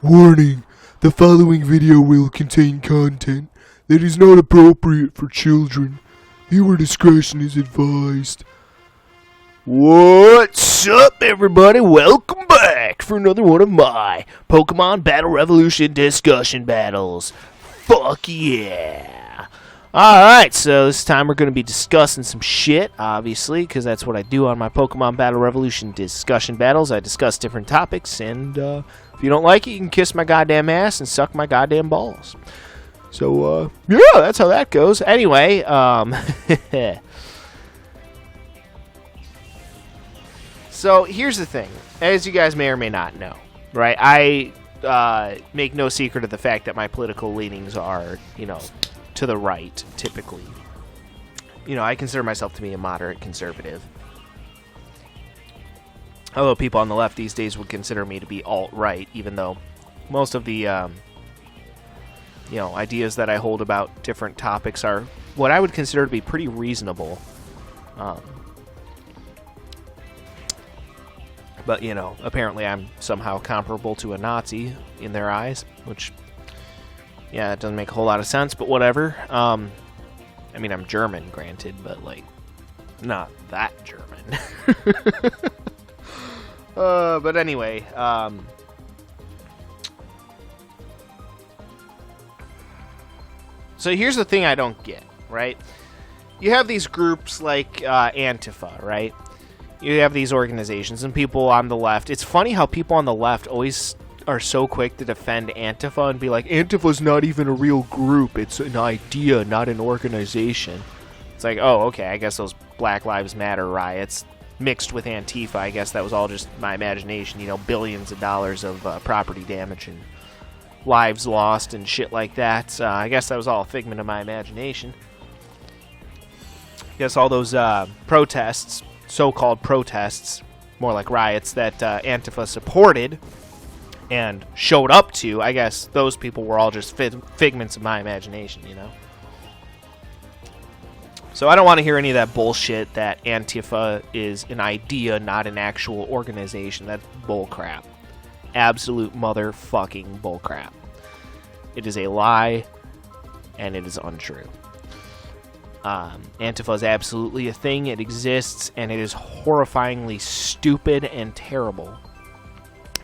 Warning, the following video will contain content that is not appropriate for children. Viewer discretion is advised. What's up, everybody? Welcome back for another one of my Pokemon Battle Revolution discussion battles. Fuck yeah! Alright, so this time we're going to be discussing some shit, obviously, because that's what I do on my Pokemon Battle Revolution discussion battles. I discuss different topics, and if you don't like it, you can kiss my goddamn ass and suck my goddamn balls. So, yeah, that's how that goes. Anyway, so here's the thing. As you guys may or may not know, right, I make no secret of the fact that my political leanings are, to the right, typically. I consider myself to be a moderate conservative. Although people on the left these days would consider me to be alt-right, even though most of the, ideas that I hold about different topics are what I would consider to be pretty reasonable. But, apparently I'm somehow comparable to a Nazi in their eyes, which, yeah, it doesn't make a whole lot of sense, but whatever. I mean, I'm German, granted, but, not that German. But anyway, so here's the thing I don't get, right? You have these groups like Antifa, right? You have these organizations and people on the left. It's funny how people on the left always are so quick to defend Antifa and be like, Antifa's not even a real group. It's an idea, not an organization. It's like, oh, okay, I guess those Black Lives Matter riots mixed with Antifa, I guess that was all just my imagination, billions of dollars of property damage and lives lost and shit like that. I guess that was all a figment of my imagination. I guess all those protests, so-called protests, more like riots, that Antifa supported and showed up to, I guess those people were all just figments of my imagination, So I don't want to hear any of that bullshit that Antifa is an idea, not an actual organization. That's bullcrap. Absolute motherfucking bullcrap. It is a lie, and it is untrue. Antifa is absolutely a thing. It exists, and it is horrifyingly stupid and terrible.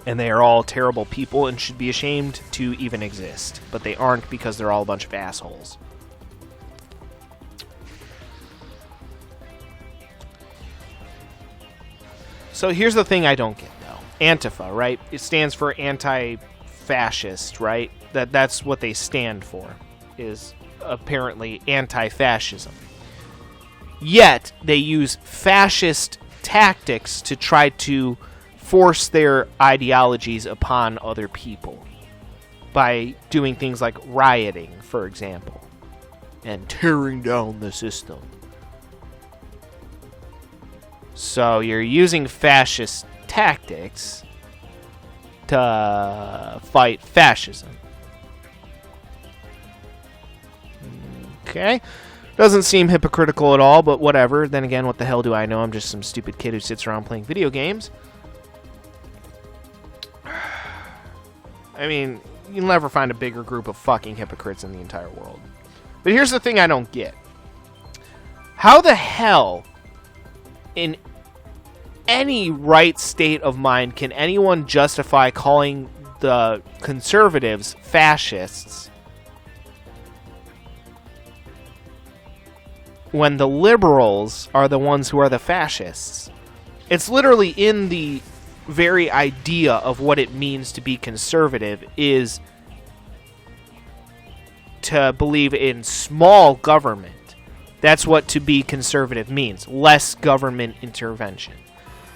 And they are all terrible people and should be ashamed to even exist. But they aren't because they're all a bunch of assholes. So here's the thing I don't get, though. Antifa, right? It stands for anti-fascist, right? That's what they stand for, is apparently anti-fascism. Yet, they use fascist tactics to try to force their ideologies upon other people by doing things like rioting, for example, and tearing down the system. So you're using fascist tactics to fight fascism. Okay. Doesn't seem hypocritical at all, but whatever. Then again, what the hell do I know? I'm just some stupid kid who sits around playing video games. I mean, you'll never find a bigger group of fucking hypocrites in the entire world. But here's the thing I don't get. How the hell, in any right state of mind, can anyone justify calling the conservatives fascists when the liberals are the ones who are the fascists? It's literally in the very idea of what it means to be conservative is to believe in small government. That's what to be conservative means. Less government intervention.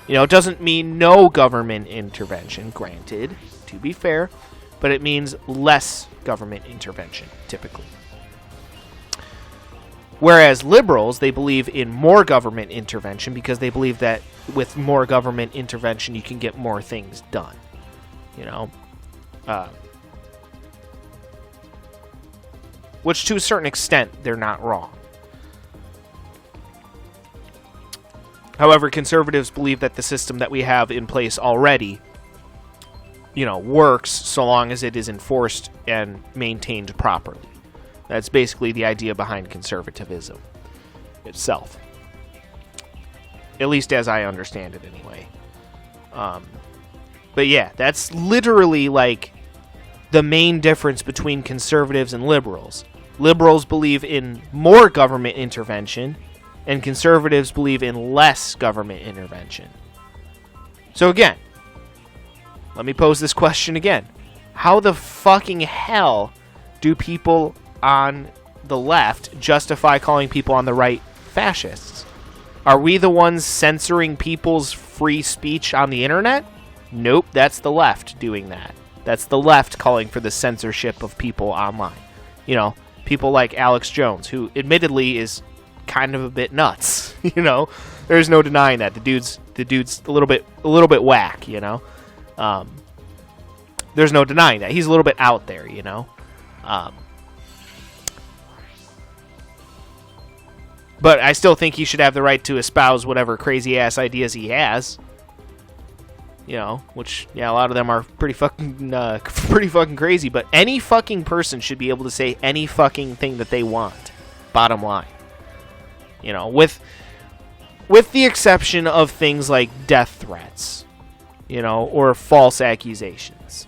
It doesn't mean no government intervention, granted, to be fair, but it means less government intervention, typically. Whereas liberals, they believe in more government intervention because they believe that with more government intervention, you can get more things done. Which, to a certain extent, they're not wrong. However, conservatives believe that the system that we have in place already works so long as it is enforced and maintained properly. That's basically the idea behind conservatism itself. At least as I understand it anyway. But yeah, that's literally like the main difference between conservatives and liberals. Liberals believe in more government intervention, and conservatives believe in less government intervention. So again, let me pose this question again. How the fucking hell do people on the left justify calling people on the right fascists? Are we the ones censoring people's free speech on the internet? Nope, that's the left doing that. That's the left calling for the censorship of people online. People like Alex Jones, who admittedly is kind of a bit nuts. There's no denying that the dude's a little bit whack. There's no denying that he's a little bit out there. But I still think he should have the right to espouse whatever crazy ass ideas he has. Which, yeah, a lot of them are pretty fucking crazy, but any fucking person should be able to say any fucking thing that they want. Bottom line. With the exception of things like death threats, or false accusations.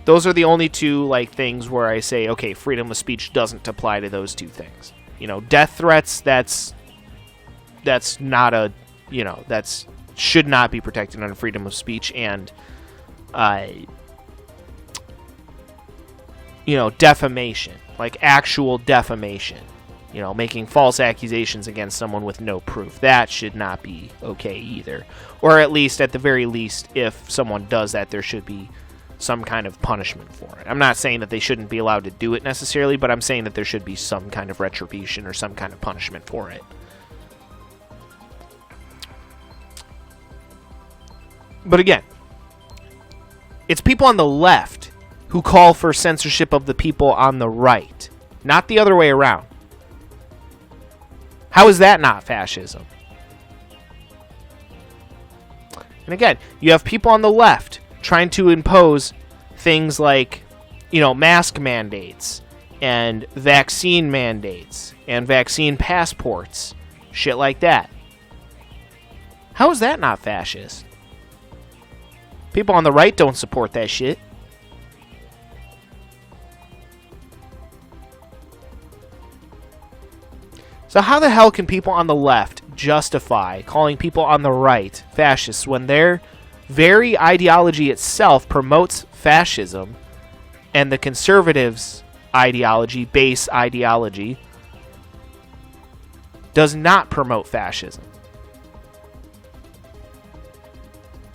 Those are the only two, things where I say, okay, freedom of speech doesn't apply to those two things. Death threats, that's not a, that's should not be protected under freedom of speech, and defamation, like actual defamation, making false accusations against someone with no proof, that should not be okay either. Or at the very least, if someone does that, there should be some kind of punishment for it. I'm not saying that they shouldn't be allowed to do it necessarily, but I'm saying that there should be some kind of retribution or some kind of punishment for it. But again, it's people on the left who call for censorship of the people on the right, not the other way around. How is that not fascism? And again, you have people on the left trying to impose things like, mask mandates and vaccine mandates and vaccine passports, shit like that. How is that not fascist? People on the right don't support that shit. So how the hell can people on the left justify calling people on the right fascists when their very ideology itself promotes fascism, and the conservatives' base ideology, does not promote fascism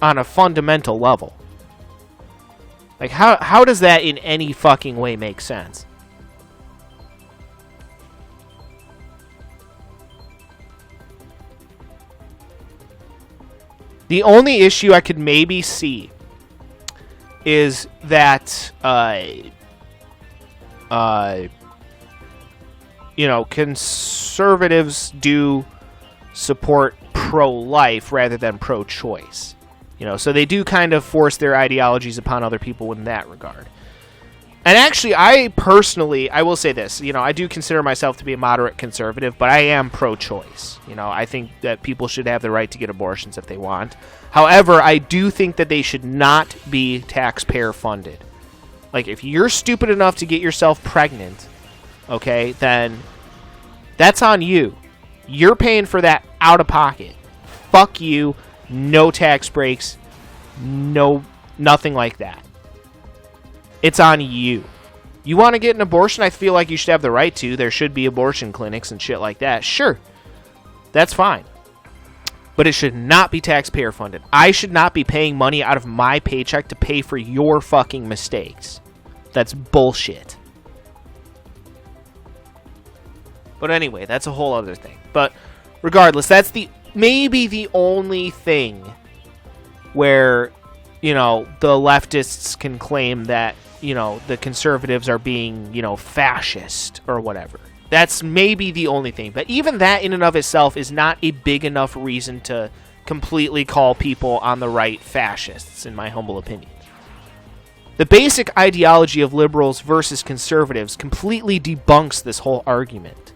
on a fundamental level? How does that in any fucking way make sense? The only issue I could maybe see is that, conservatives do support pro-life rather than pro-choice. So they do kind of force their ideologies upon other people in that regard. And actually, I will say this, I do consider myself to be a moderate conservative, but I am pro-choice. I think that people should have the right to get abortions if they want. However, I do think that they should not be taxpayer funded. If you're stupid enough to get yourself pregnant, okay, then that's on you. You're paying for that out of pocket. Fuck you. No tax breaks. No, nothing like that. It's on you. You want to get an abortion? I feel like you should have the right to. There should be abortion clinics and shit like that. Sure. That's fine. But it should not be taxpayer funded. I should not be paying money out of my paycheck to pay for your fucking mistakes. That's bullshit. But anyway, that's a whole other thing. But regardless, that's maybe the only thing where, the leftists can claim that, the conservatives are being, fascist or whatever. That's maybe the only thing. But even that in and of itself is not a big enough reason to completely call people on the right fascists, in my humble opinion. The basic ideology of liberals versus conservatives completely debunks this whole argument.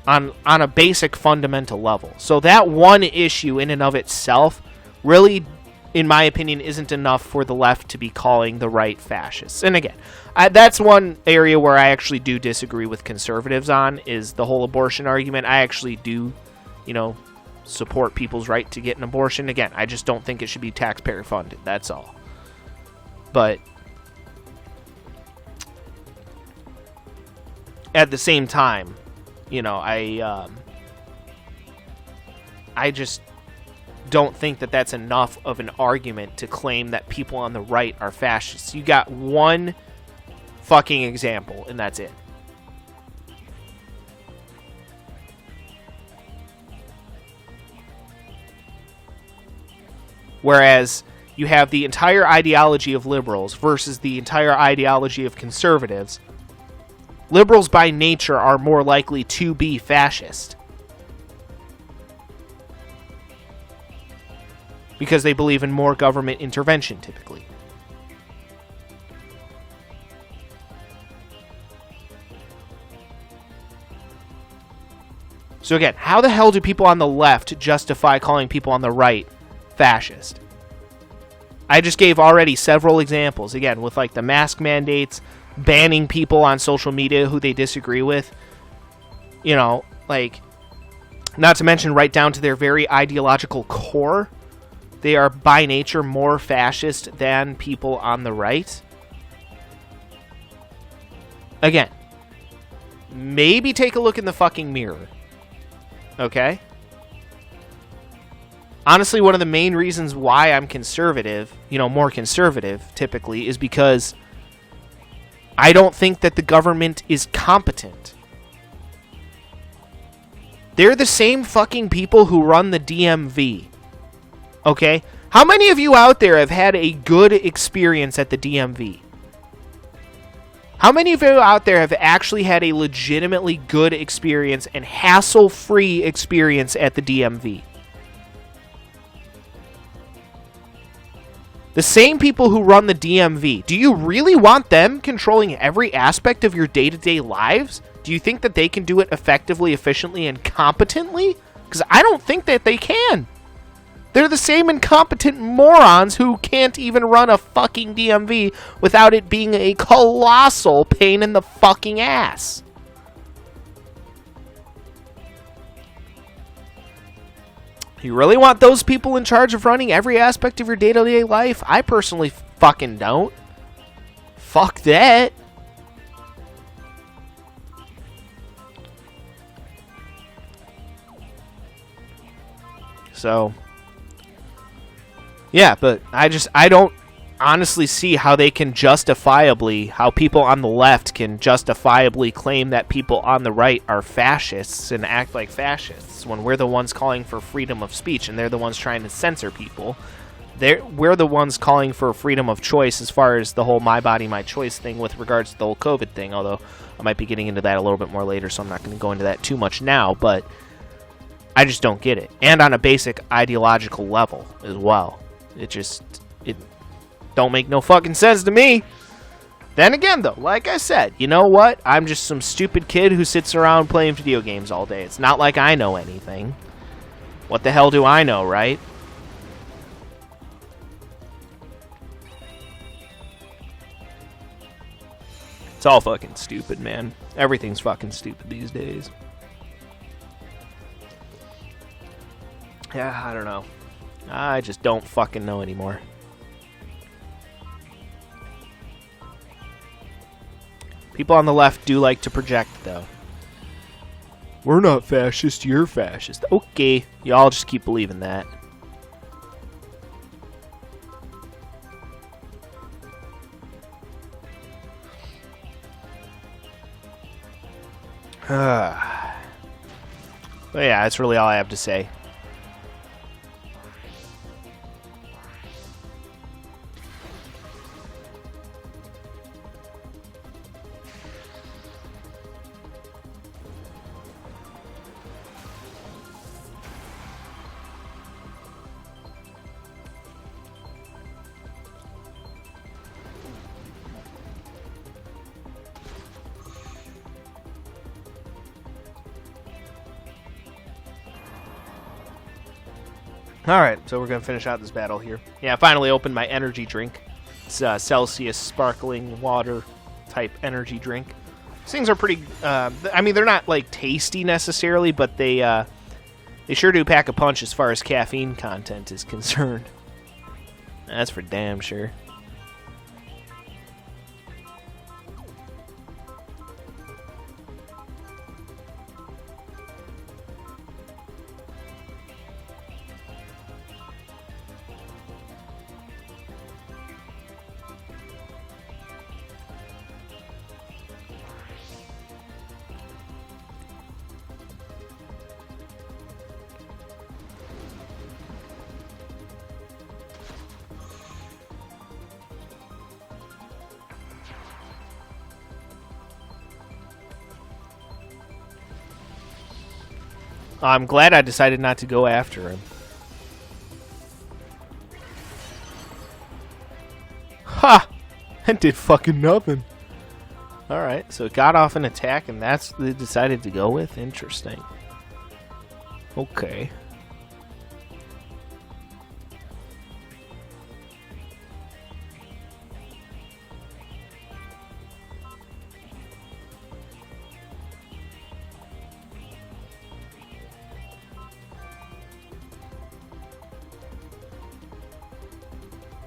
On a basic fundamental level. So that one issue in and of itself really, in my opinion, isn't enough for the left to be calling the right fascists. And again, that's one area where I actually do disagree with conservatives on, is the whole abortion argument. I actually do, support people's right to get an abortion. Again, I just don't think it should be taxpayer funded. That's all. But at the same time, I just don't think that that's enough of an argument to claim that people on the right are fascists. You got one fucking example, and that's it. Whereas you have the entire ideology of liberals versus the entire ideology of conservatives. Liberals by nature are more likely to be fascist. Because they believe in more government intervention, typically. So again, how the hell do people on the left justify calling people on the right fascist? I just gave already several examples, again, with like the mask mandates, banning people on social media who they disagree with, not to mention right down to their very ideological core, they are by nature more fascist than people on the right. Again, maybe take a look in the fucking mirror. Okay? Honestly, one of the main reasons why I'm conservative, more conservative typically, is because I don't think that the government is competent. They're the same fucking people who run the DMV. Okay? How many of you out there have had a good experience at the DMV? How many of you out there have actually had a legitimately good experience and hassle-free experience at the DMV? The same people who run the DMV, do you really want them controlling every aspect of your day-to-day lives? Do you think that they can do it effectively, efficiently, and competently? Because I don't think that they can. They're the same incompetent morons who can't even run a fucking DMV without it being a colossal pain in the fucking ass. You really want those people in charge of running every aspect of your day-to-day life? I personally fucking don't. Fuck that. So, yeah, but I don't honestly see how they can justifiably, how people on the left can justifiably claim that people on the right are fascists and act like fascists when we're the ones calling for freedom of speech and they're the ones trying to censor people. We're the ones calling for freedom of choice as far as the whole my body, my choice thing with regards to the whole COVID thing, although I might be getting into that a little bit more later, so I'm not going to go into that too much now, but I just don't get it. And on a basic ideological level as well. It don't make no fucking sense to me. Then again, though, like I said, you know what? I'm just some stupid kid who sits around playing video games all day. It's not like I know anything. What the hell do I know, right? It's all fucking stupid, man. Everything's fucking stupid these days. Yeah, I don't know. I just don't fucking know anymore. People on the left do like to project, though. We're not fascist, you're fascist. Okay, y'all just keep believing that. But yeah, that's really all I have to say. Alright, so we're going to finish out this battle here. Yeah, I finally opened my energy drink. It's Celsius sparkling water type energy drink. These things are pretty... I mean, they're not, like, tasty necessarily, but they sure do pack a punch as far as caffeine content is concerned. That's for damn sure. I'm glad I decided not to go after him. Ha! That did fucking nothing. Alright, so it got off an attack and that's what they decided to go with? Interesting. Okay.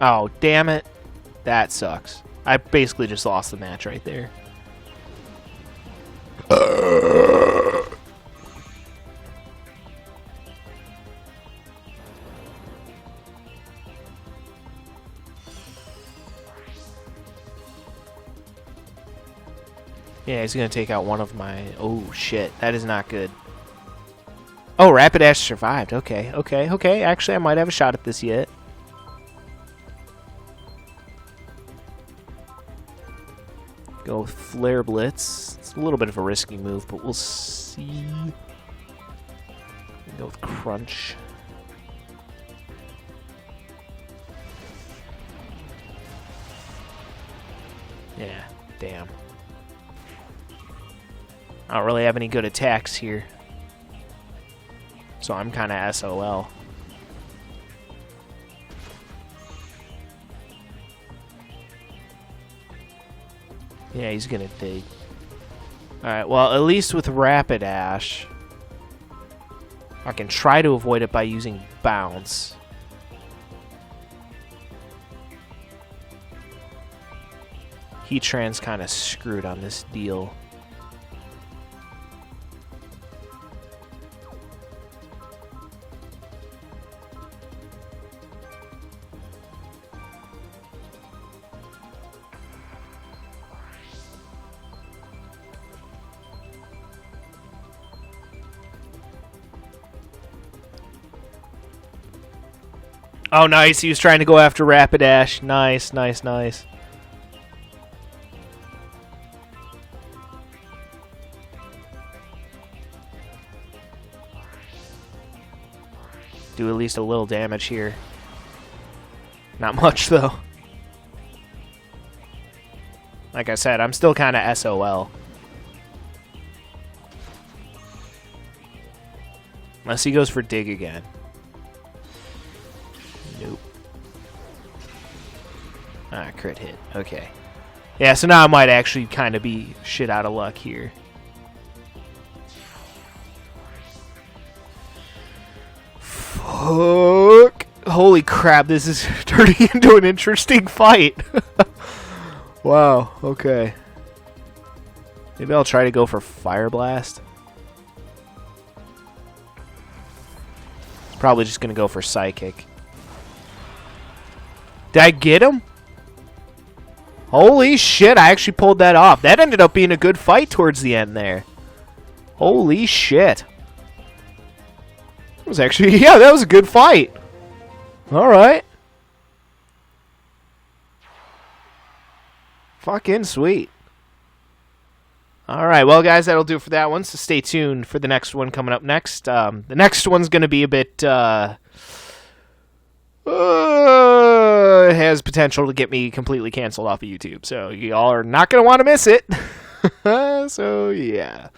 Oh, damn it. That sucks. I basically just lost the match right there. Yeah, he's going to take out one of my... Oh, shit. That is not good. Oh, Rapidash survived. Okay, okay, okay. Actually, I might have a shot at this yet. Go with Flare Blitz. It's a little bit of a risky move, but we'll see. Go with Crunch. Yeah, damn. I don't really have any good attacks here. So I'm kind of SOL. Yeah, he's gonna dig. Alright, well, at least with Rapidash, I can try to avoid it by using Bounce. Heatran's kind of screwed on this deal. Oh, nice. He was trying to go after Rapidash. Nice, nice, nice. Do at least a little damage here. Not much, though. Like I said, I'm still kind of SOL. Unless he goes for Dig again. Nope. Ah, crit hit. Okay. Yeah, so now I might actually kind of be shit out of luck here. Fuck. Holy crap, this is turning into an interesting fight. Wow, okay. Maybe I'll try to go for Fire Blast. Probably just going to go for Psychic. Did I get him? Holy shit, I actually pulled that off. That ended up being a good fight towards the end there. Holy shit. It was actually, yeah, that was a good fight. Alright. Fucking sweet. Alright, well guys, that'll do it for that one, so stay tuned for the next one coming up next. The next one's going to be a bit, it has potential to get me completely canceled off of YouTube, so y'all are not going to want to miss it. So, yeah.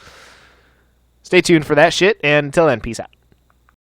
Stay tuned for that shit, and until then, peace out.